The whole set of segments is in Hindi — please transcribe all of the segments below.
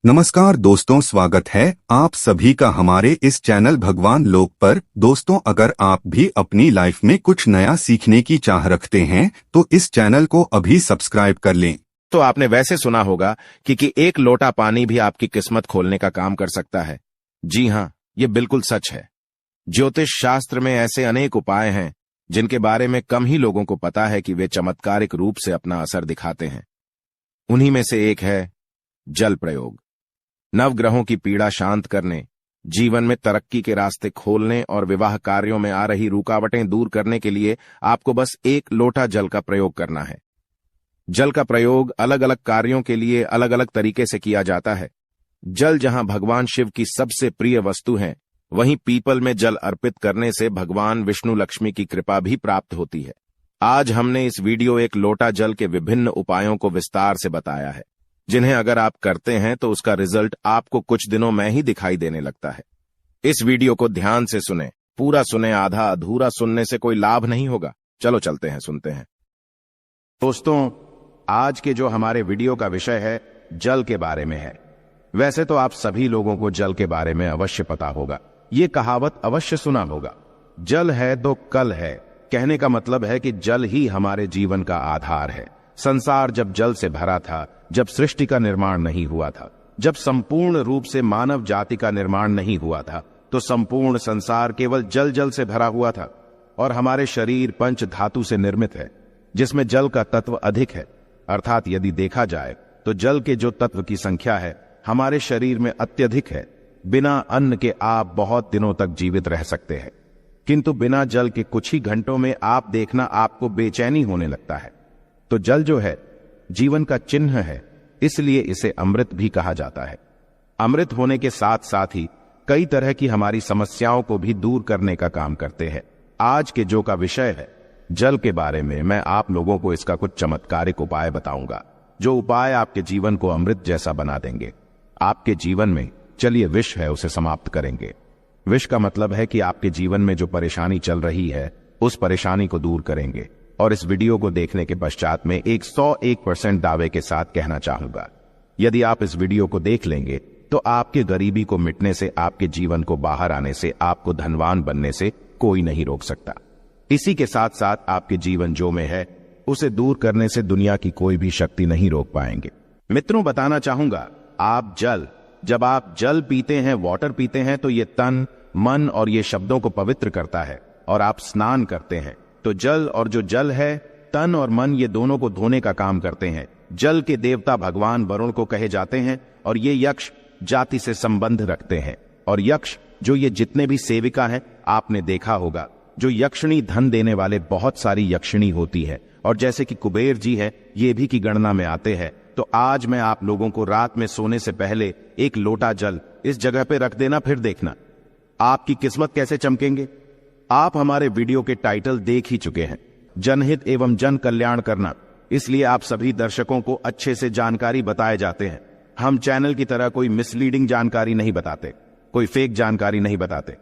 नमस्कार दोस्तों, स्वागत है आप सभी का हमारे इस चैनल भगवान लोक पर। दोस्तों, अगर आप भी अपनी लाइफ में कुछ नया सीखने की चाह रखते हैं तो इस चैनल को अभी सब्सक्राइब कर लें। तो आपने वैसे सुना होगा कि एक लोटा पानी भी आपकी किस्मत खोलने का काम कर सकता है। जी हाँ, ये बिल्कुल सच है। ज्योतिष शास्त्र में ऐसे अनेक उपाय हैं जिनके बारे में कम ही लोगों को पता है कि वे चमत्कारिक रूप से अपना असर दिखाते हैं। उन्हीं में से एक है जल प्रयोग। नवग्रहों की पीड़ा शांत करने, जीवन में तरक्की के रास्ते खोलने और विवाह कार्यों में आ रही रुकावटें दूर करने के लिए आपको बस एक लोटा जल का प्रयोग करना है। जल का प्रयोग अलग अलग कार्यों के लिए अलग अलग तरीके से किया जाता है। जल जहां भगवान शिव की सबसे प्रिय वस्तु है, वहीं पीपल में जल अर्पित करने से भगवान विष्णु लक्ष्मी की कृपा भी प्राप्त होती है। आज हमने इस वीडियो एक लोटा जल के विभिन्न उपायों को विस्तार से बताया है, जिन्हें अगर आप करते हैं तो उसका रिजल्ट आपको कुछ दिनों में ही दिखाई देने लगता है। इस वीडियो को ध्यान से सुने, पूरा सुने, आधा अधूरा सुनने से कोई लाभ नहीं होगा। चलो चलते हैं, सुनते हैं। दोस्तों, आज के जो हमारे वीडियो का विषय है जल के बारे में है। वैसे तो आप सभी लोगों को जल के बारे में अवश्य पता होगा, ये कहावत अवश्य सुना होगा, जल है तो कल है। कहने का मतलब है कि जल ही हमारे जीवन का आधार है। संसार जब जल से भरा था, जब सृष्टि का निर्माण नहीं हुआ था, जब संपूर्ण रूप से मानव जाति का निर्माण नहीं हुआ था, तो संपूर्ण संसार केवल जल जल से भरा हुआ था। और हमारे शरीर पंच धातु से निर्मित है, जिसमें जल का तत्व अधिक है। अर्थात यदि देखा जाए तो जल के जो तत्व की संख्या है हमारे शरीर में अत्यधिक है। बिना अन्न के आप बहुत दिनों तक जीवित रह सकते हैं, किंतु बिना जल के कुछ ही घंटों में आप देखना आपको बेचैनी होने लगता है। तो जल जो है जीवन का चिन्ह है, इसलिए इसे अमृत भी कहा जाता है। अमृत होने के साथ साथ ही कई तरह की हमारी समस्याओं को भी दूर करने का काम करते हैं। आज के जो का विषय है जल के बारे में, मैं आप लोगों को इसका कुछ चमत्कारिक उपाय बताऊंगा, जो उपाय आपके जीवन को अमृत जैसा बना देंगे। आपके जीवन में चलिए विष है उसे समाप्त करेंगे। विष का मतलब है कि आपके जीवन में जो परेशानी चल रही है उस परेशानी को दूर करेंगे। और इस वीडियो को देखने के पश्चात में 101% दावे के साथ कहना चाहूंगा, यदि आप इस वीडियो को देख लेंगे तो आपके गरीबी को मिटने से, आपके जीवन को बाहर आने से, आपको धनवान बनने से कोई नहीं रोक सकता। इसी के साथ साथ आपके जीवन जो में है उसे दूर करने से दुनिया की कोई भी शक्ति नहीं रोक पाएंगे। मित्रों, बताना चाहूंगा, जब आप जल पीते हैं, वाटर पीते हैं, तो ये तन, मन और ये शब्दों को पवित्र करता है। और आप स्नान करते हैं तो जल, और जो जल है तन और मन, ये दोनों को धोने का काम करते हैं। जल के देवता भगवान वरुण को कहे जाते हैं और ये यक्ष जाति से संबंध रखते हैं। और यक्ष जो ये जितने भी सेविका हैं, आपने देखा होगा जो यक्षिणी धन देने वाले, बहुत सारी यक्षिणी होती है। और जैसे कि कुबेर जी है, ये भी की गणना में आते हैं। तो आज मैं आप लोगों को रात में सोने से पहले एक लोटा जल इस जगह पे रख देना, फिर देखना आपकी किस्मत कैसे चमकेंगे। आप हमारे वीडियो के टाइटल देख ही चुके हैं, जनहित एवं जन कल्याण करना, इसलिए आप सभी दर्शकों को अच्छे से जानकारी बताए जाते हैं। हम चैनल की तरह कोई मिसलीडिंग जानकारी नहीं बताते, कोई फेक जानकारी नहीं बताते।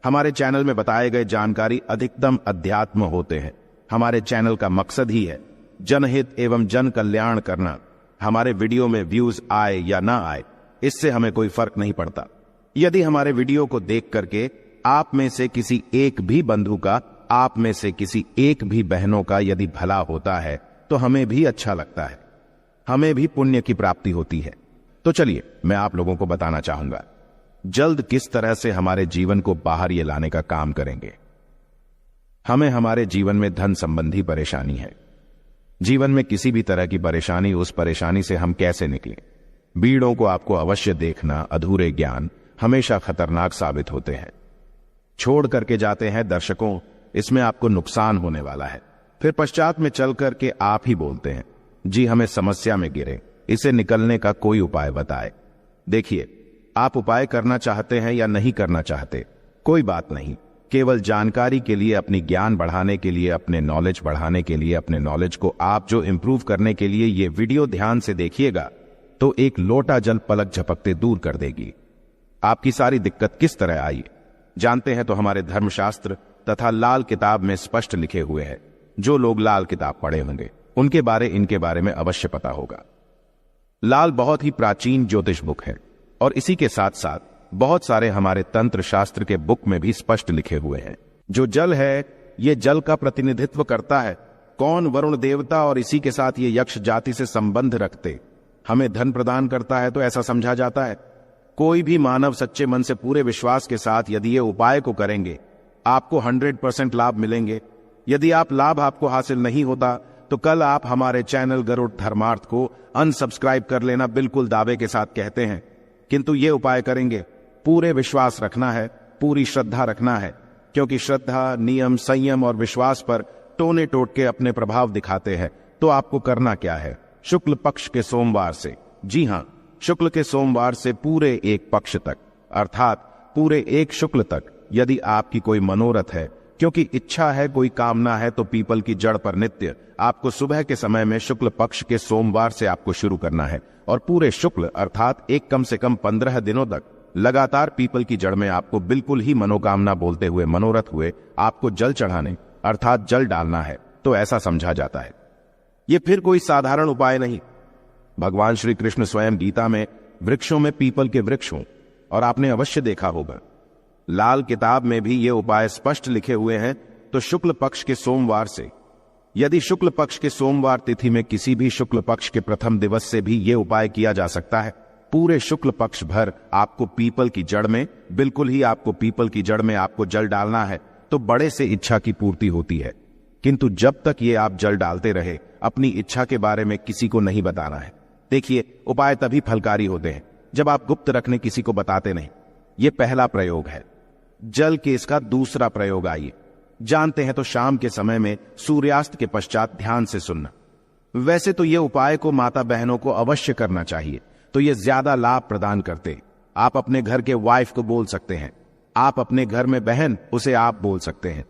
हमारे चैनल में बताए गए जानकारी अधिकतम अध्यात्म होते हैं। हमारे चैनल का मकसद ही है जनहित एवं जन कल्याण करना। हमारे वीडियो में व्यूज आए या ना आए, इससे हमें कोई फर्क नहीं पड़ता। यदि हमारे वीडियो को देख करके आप में से किसी एक भी बंधु का, आप में से किसी एक भी बहनों का यदि भला होता है तो हमें भी अच्छा लगता है, हमें भी पुण्य की प्राप्ति होती है। तो चलिए मैं आप लोगों को बताना चाहूंगा जल्द किस तरह से हमारे जीवन को बाहर ये लाने का काम करेंगे। हमें हमारे जीवन में धन संबंधी परेशानी है। जीवन में किसी भी तरह की परेशानी, उस परेशानी से हम कैसे निकलें, बीड़ों को आपको अवश्य देखना। अधूरे ज्ञान हमेशा खतरनाक साबित होते हैं, छोड़ करके जाते हैं दर्शकों, इसमें आपको नुकसान होने वाला है। फिर पश्चात में चल करके आप ही बोलते हैं, जी हमें समस्या में गिरे, इसे निकलने का कोई उपाय बताए। देखिए, आप उपाय करना चाहते हैं या नहीं करना चाहते, कोई बात नहीं। केवल जानकारी के लिए, अपनी ज्ञान बढ़ाने के लिए, अपने नॉलेज बढ़ाने के लिए, अपने नॉलेज को आप जो इंप्रूव करने के लिए ये वीडियो ध्यान से देखिएगा तो एक लोटा जल पलक झपकते दूर कर देगी। आपकी सारी दिक्कत किस तरह आई जानते हैं तो हमारे धर्मशास्त्र तथा लाल किताब में स्पष्ट लिखे हुए हैं। जो लोग लाल किताब पढ़े होंगे उनके बारे, इनके बारे में अवश्य पता होगा। लाल बहुत ही प्राचीन ज्योतिष बुक है। और इसी के साथ साथ बहुत सारे हमारे तंत्र शास्त्र के बुक में भी स्पष्ट लिखे हुए हैं। जो जल है, ये जल का प्रतिनिधित्व करता है। कौन? वरुण देवता, और इसी के साथ ये यक्ष जाति से संबंध रखते हमें धन प्रदान करता है, तो ऐसा समझा जाता है। कोई भी मानव सच्चे मन से पूरे विश्वास के साथ यदि ये उपाय को करेंगे, आपको 100% लाभ मिलेंगे। यदि आप लाभ आपको हासिल नहीं होता तो कल आप हमारे चैनल गरुड़ धर्मार्थ को अनसब्सक्राइब कर लेना, बिल्कुल दावे के साथ कहते हैं। किंतु ये उपाय करेंगे, पूरे विश्वास रखना है, पूरी श्रद्धा रखना है, क्योंकि श्रद्धा, नियम, संयम और विश्वास पर टोने टोट के अपने प्रभाव दिखाते हैं। तो आपको करना क्या है? शुक्ल पक्ष के सोमवार से, जी हां, शुक्ल के सोमवार से पूरे एक पक्ष तक, अर्थात पूरे एक शुक्ल तक, यदि आपकी कोई मनोरथ है, क्योंकि इच्छा है, कोई कामना है, तो पीपल की जड़ पर नित्य आपको सुबह के समय में शुक्ल पक्ष के सोमवार से आपको शुरू करना है। और पूरे शुक्ल अर्थात एक कम से कम 15 दिनों तक लगातार पीपल की जड़ में आपको बिल्कुल ही मनोकामना बोलते हुए, मनोरथ हुए आपको जल चढ़ाने अर्थात जल डालना है। तो ऐसा समझा जाता है। ये फिर कोई साधारण उपाय नहीं। भगवान श्री कृष्ण स्वयं गीता में वृक्षों में पीपल के वृक्ष हों, और आपने अवश्य देखा होगा लाल किताब में भी ये उपाय स्पष्ट लिखे हुए हैं। तो शुक्ल पक्ष के सोमवार से, यदि शुक्ल पक्ष के सोमवार तिथि में किसी भी शुक्ल पक्ष के प्रथम दिवस से भी ये उपाय किया जा सकता है। पूरे शुक्ल पक्ष भर आपको पीपल की जड़ में, बिल्कुल ही आपको पीपल की जड़ में आपको जल डालना है, तो बड़े से इच्छा की पूर्ति होती है। किंतु जब तक ये आप जल डालते रहे, अपनी इच्छा के बारे में किसी को नहीं बताना है। देखिए, उपाय तभी फलकारी होते हैं जब आप गुप्त रखने किसी को बताते नहीं। ये पहला प्रयोग है। जल के इसका दूसरा प्रयोग आइए जानते हैं। तो शाम के समय में सूर्यास्त के पश्चात ध्यान से सुनना। वैसे तो ये उपाय को माता बहनों को अवश्य करना चाहिए, तो ये ज्यादा लाभ प्रदान करते। आप अपने घर के वाइफ को बोल सकते हैं, आप अपने घर में बहन, उसे आप बोल सकते हैं।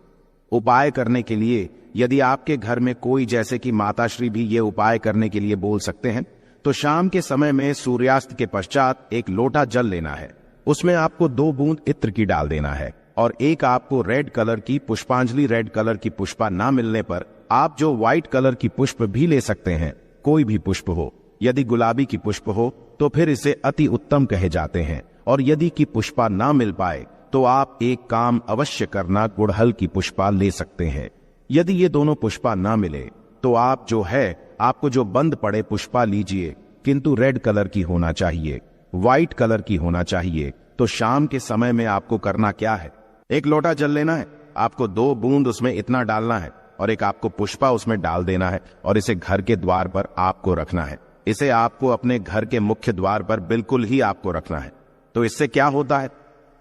उपाय करने के लिए यदि आपके घर में कोई, जैसे कि माताश्री भी ये उपाय करने के लिए बोल सकते हैं, तो शाम के समय में सूर्यास्त के पश्चात एक लोटा जल लेना है। उसमें आपको 2 बूंद इत्र की डाल देना है, और एक आपको रेड कलर की पुष्पांजलि, रेड कलर की पुष्पा ना मिलने पर आप जो व्हाइट कलर की पुष्प भी ले सकते हैं, कोई भी पुष्प हो। यदि गुलाबी की पुष्प हो तो फिर इसे अति उत्तम कहे जाते हैं। और यदि की पुष्पा ना मिल पाए तो आप एक काम अवश्य करना, गुड़हल की पुष्पा ले सकते हैं। यदि ये दोनों पुष्पा ना मिले तो आप जो है, आपको जो बंद पड़े पुष्पा लीजिए, किंतु रेड कलर की होना चाहिए, व्हाइट कलर की होना चाहिए। तो शाम के समय में आपको करना क्या है? एक लोटा जल लेना है, आपको 2 बूंद उसमें इतना डालना है, और एक आपको पुष्पा उसमें डाल देना है, और इसे घर के द्वार पर आपको रखना है। इसे आपको अपने घर के मुख्य द्वार पर बिल्कुल ही आपको रखना है। तो इससे क्या होता है?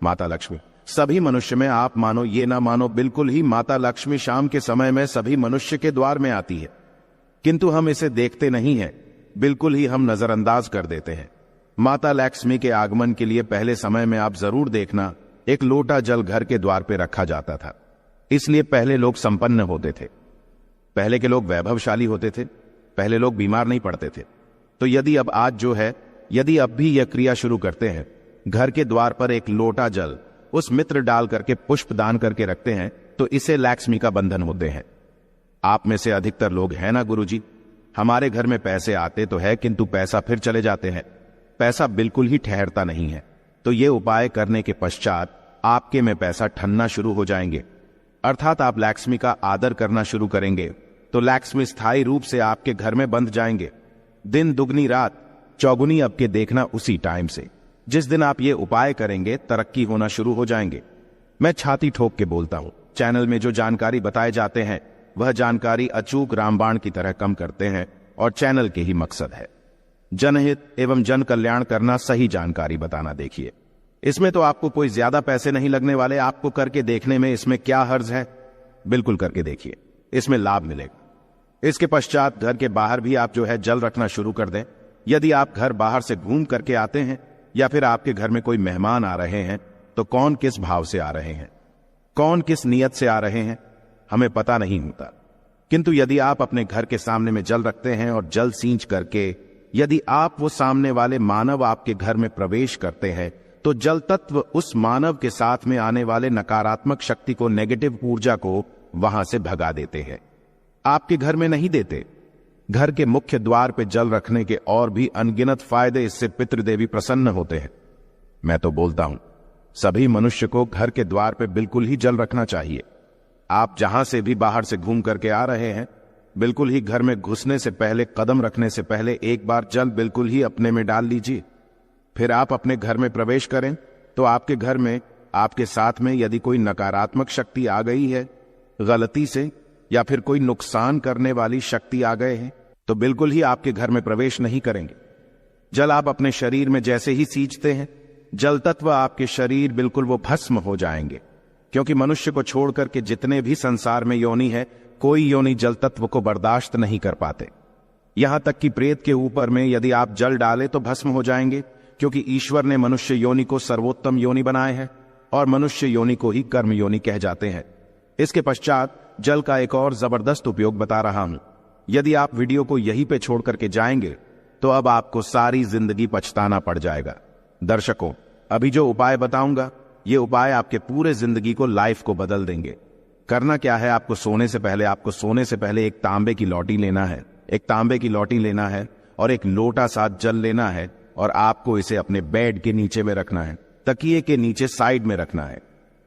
माता लक्ष्मी सभी मनुष्य में, आप मानो ये ना मानो, बिल्कुल ही माता लक्ष्मी शाम के समय में सभी मनुष्य के द्वार में आती है। किंतु हम इसे देखते नहीं हैं, बिल्कुल ही हम नजरअंदाज कर देते हैं। माता लक्ष्मी के आगमन के लिए पहले समय में आप जरूर देखना, एक लोटा जल घर के द्वार पे रखा जाता था। इसलिए पहले लोग संपन्न होते थे, पहले के लोग वैभवशाली होते थे, पहले लोग बीमार नहीं पड़ते थे। तो यदि अब आज जो है, यदि अब भी यह क्रिया शुरू करते हैं, घर के द्वार पर एक लोटा जल उस मित्र डाल करके पुष्प दान करके रखते हैं, तो इसे लक्ष्मी का बंधन होते हैं। आप में से अधिकतर लोग हैं ना, गुरुजी, हमारे घर में पैसे आते तो है, किंतु पैसा फिर चले जाते हैं, पैसा बिल्कुल ही ठहरता नहीं है। तो ये उपाय करने के पश्चात आपके में पैसा ठनना शुरू हो जाएंगे, अर्थात आप लक्ष्मी का आदर करना शुरू करेंगे। तो लक्ष्मी स्थायी रूप से आपके घर में बंध जाएंगे। दिन दुगनी रात चौगुनी अब के देखना उसी टाइम से। जिस दिन आप ये उपाय करेंगे, तरक्की होना शुरू हो जाएंगे। मैं छाती ठोक के बोलता हूं, चैनल में जो जानकारी बताए जाते हैं वह जानकारी अचूक रामबाण की तरह कम करते हैं, और चैनल के ही मकसद है जनहित एवं जन कल्याण करना, सही जानकारी बताना। देखिए, इसमें तो आपको कोई ज्यादा पैसे नहीं लगने वाले। आपको करके देखने में इसमें क्या हर्ज है? बिल्कुल करके देखिए, इसमें लाभ मिलेगा। इसके पश्चात घर के बाहर भी आप जो है जल रखना शुरू कर दें। यदि आप घर बाहर से घूम करके आते हैं, या फिर आपके घर में कोई मेहमान आ रहे हैं, तो कौन किस भाव से आ रहे हैं, कौन किस नियत से आ रहे हैं, हमें पता नहीं होता। किंतु यदि आप अपने घर के सामने में जल रखते हैं और जल सींच करके यदि आप वो सामने वाले मानव आपके घर में प्रवेश करते हैं, तो जल तत्व उस मानव के साथ में आने वाले नकारात्मक शक्ति को, नेगेटिव ऊर्जा को वहां से भगा देते हैं। आपके घर में नहीं देते। घर के मुख्य द्वार पे जल रखने के और भी अनगिनत फायदे, इससे पितृदेवी प्रसन्न होते हैं। मैं तो बोलता हूं सभी मनुष्य को घर के द्वार पे बिल्कुल ही जल रखना चाहिए। आप जहां से भी बाहर से घूम करके आ रहे हैं, बिल्कुल ही घर में घुसने से पहले, कदम रखने से पहले एक बार जल बिल्कुल ही अपने में डाल लीजिए। फिर आप अपने घर में प्रवेश करें तो आपके घर में, आपके साथ में यदि कोई नकारात्मक शक्ति आ गई है गलती से, या फिर कोई नुकसान करने वाली शक्ति आ गए हैं, तो बिल्कुल ही आपके घर में प्रवेश नहीं करेंगे। जल आप अपने शरीर में जैसे ही सींचते हैं, जल तत्व आपके शरीर बिल्कुल वो भस्म हो जाएंगे। क्योंकि मनुष्य को छोड़कर के जितने भी संसार में योनि है, कोई योनि जल तत्व को बर्दाश्त नहीं कर पाते। यहां तक कि प्रेत के ऊपर में यदि आप जल डालें तो भस्म हो जाएंगे, क्योंकि ईश्वर ने मनुष्य योनि को सर्वोत्तम योनि बनाए हैं और मनुष्य योनि को ही कर्म योनि कह जाते हैं। इसके पश्चात जल का एक और जबरदस्त उपयोग बता रहा हूं। यदि आप वीडियो को यहीं पे छोड़ करके जाएंगे तो अब आपको सारी जिंदगी पछताना पड़ जाएगा। दर्शकों, अभी जो उपाय बताऊंगा, ये उपाय आपके पूरे जिंदगी को, लाइफ को बदल देंगे। करना क्या है, आपको सोने से पहले एक तांबे की लौटी लेना है। एक तांबे की लौटी लेना है और एक लोटा सा जल लेना है और आपको इसे अपने बेड के नीचे में रखना है, तकिए के नीचे साइड में रखना है।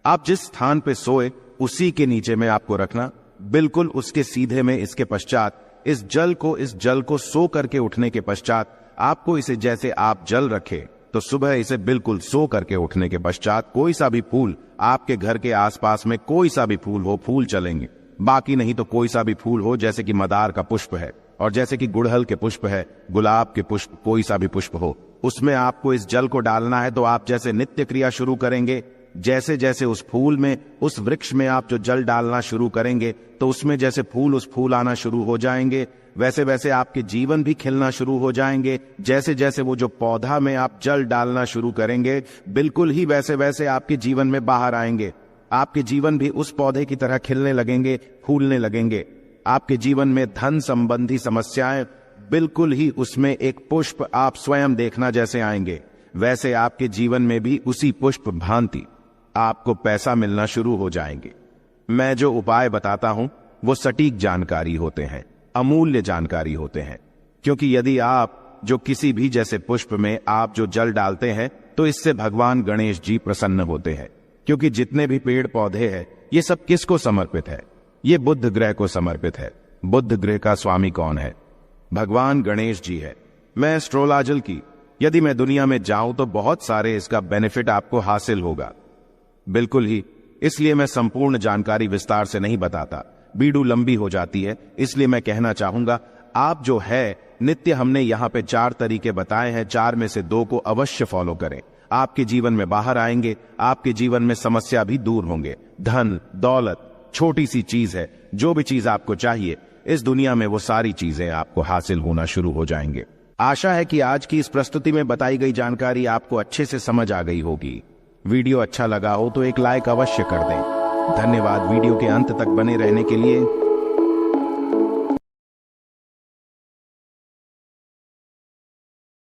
आप जिस स्थान पे सोए उसी के नीचे में आपको रखना, बिल्कुल उसके सीधे में। इसके पश्चात इस जल को सो करके उठने के पश्चात आपको इसे, जैसे आप जल रखे तो सुबह इसे बिल्कुल सो करके उठने के पश्चात कोई सा भी फूल, आपके घर के आसपास में कोई सा भी फूल हो, फूल चलेंगे। बाकी नहीं तो कोई सा भी फूल हो, जैसे कि मदार का पुष्प है और जैसे कि गुड़हल के पुष्प है, गुलाब के पुष्प, कोई सा भी पुष्प हो, उसमें आपको इस जल को डालना है। तो आप जैसे नित्य क्रिया शुरू करेंगे, जैसे जैसे उस फूल में, उस वृक्ष में आप जो जल डालना शुरू करेंगे, तो उसमें जैसे फूल आना शुरू हो जाएंगे, वैसे वैसे आपके जीवन भी खिलना शुरू हो जाएंगे। जैसे जैसे वो जो पौधा में आप जल डालना शुरू करेंगे, बिल्कुल ही वैसे वैसे आपके जीवन में बाहर आएंगे। आपके जीवन भी उस पौधे की तरह खिलने लगेंगे, फूलने लगेंगे। आपके जीवन में धन संबंधी समस्याएं, बिल्कुल ही उसमें एक पुष्प आप स्वयं देखना जैसे आएंगे, वैसे आपके जीवन में भी उसी पुष्प भांति आपको पैसा मिलना शुरू हो जाएंगे। मैं जो उपाय बताता हूं वो सटीक जानकारी होते हैं, अमूल्य जानकारी होते हैं। क्योंकि यदि आप जो किसी भी जैसे पुष्प में आप जो जल डालते हैं, तो इससे भगवान गणेश जी प्रसन्न होते हैं। क्योंकि जितने भी पेड़ पौधे हैं, ये सब किसको समर्पित है? ये बुध ग्रह को समर्पित है। बुध ग्रह का स्वामी कौन है? भगवान गणेश जी है। मैं एस्ट्रोलॉजल की यदि मैं दुनिया में जाऊं तो बहुत सारे इसका बेनिफिट आपको हासिल होगा, बिल्कुल ही। इसलिए मैं संपूर्ण जानकारी विस्तार से नहीं बताता, वीडियो लंबी हो जाती है। इसलिए मैं कहना चाहूंगा, आप जो है नित्य, हमने यहाँ पे 4 तरीके बताए हैं, 4 में से 2 को अवश्य फॉलो करें। आपके जीवन में बाहर आएंगे, आपके जीवन में समस्या भी दूर होंगे। धन दौलत छोटी सी चीज है, जो भी चीज आपको चाहिए इस दुनिया में, वो सारी चीजें आपको हासिल होना शुरू हो जाएंगे। आशा है कि आज की इस प्रस्तुति में बताई गई जानकारी आपको अच्छे से समझ आ गई होगी। वीडियो अच्छा लगा हो तो एक लाइक अवश्य कर दें। धन्यवाद वीडियो के अंत तक बने रहने के लिए।